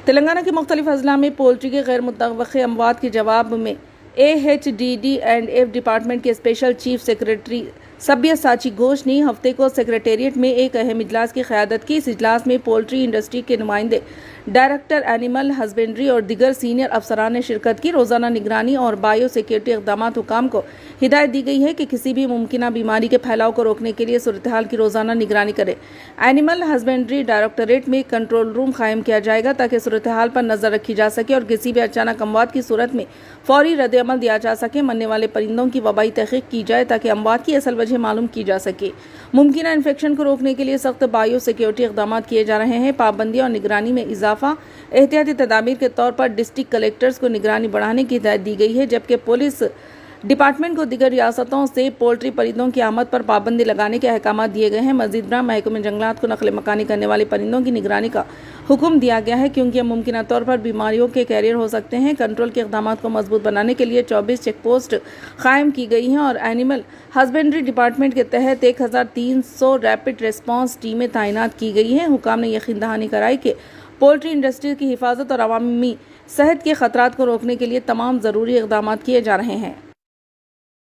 تلنگانہ کے مختلف اضلاع میں پولٹری کے غیر متوقع اموات کے جواب میں AHDD&F ڈپارٹمنٹ کے special chief secretary Sabiya ساچی Ghosh نے ہفتے کو سیکریٹریٹ میں ایک اہم اجلاس کی قیادت کی۔ اس اجلاس میں پولٹری انڈسٹری کے نمائندے، ڈائریکٹر اینیمل ہسبینڈری اور دیگر سینئر افسران نے شرکت کی۔ روزانہ نگرانی اور بایو سیکورٹی اقدامات حکام کو ہدایت دی گئی ہے کہ کسی بھی ممکنہ بیماری کے پھیلاؤ کو روکنے کے لیے صورتحال کی روزانہ نگرانی کریں۔ اینیمل ہسبینڈری ڈائریکٹوریٹ میں کنٹرول روم قائم کیا جائے گا تاکہ صورتحال پر نظر رکھی جا سکے اور کسی بھی اچانک اموات کی صورت میں فوری رد عمل دیا جا سکے۔ مرنے والے پرندوں کی وبائی تحقیق کی جائے تاکہ اموات کی اصل وجہ معلوم کی جا سکے۔ ممکنہ انفیکشن کو روکنے کے لیے سخت بایو سیکورٹی اقدامات کیے جا رہے ہیں۔ پابندیوں اور نگرانی میں اضافہ، احتیاطی تدابیر کے طور پر ڈسٹرکٹ کلیکٹرز کو نگرانی بڑھانے کی ہدایت دی گئی ہے، جبکہ پولیس ڈپارٹمنٹ کو دیگر ریاستوں سے پولٹری پرندوں کی آمد پر پابندی لگانے کے احکامات دیے گئے ہیں۔ مزید برآں محکمہ جنگلات کو نقل مکانی کرنے والے پرندوں کی نگرانی کا حکم دیا گیا ہے، کیونکہ یہ ممکنہ طور پر بیماریوں کے کیریئر ہو سکتے ہیں۔ کنٹرول کے اقدامات کو مضبوط بنانے کے لیے 24 چیک پوسٹ قائم کی گئی ہیں اور اینیمل ہسبینڈری ڈپارٹمنٹ کے تحت 1300 ریپڈ ریسپانس ٹیمیں تعینات کی گئی ہیں۔ حکام نے یقین دہانی کرائی کہ پولٹری انڈسٹری کی حفاظت اور عوامی صحت کے خطرات کو روکنے کے لیے تمام ضروری اقدامات کیے جا رہے ہیں۔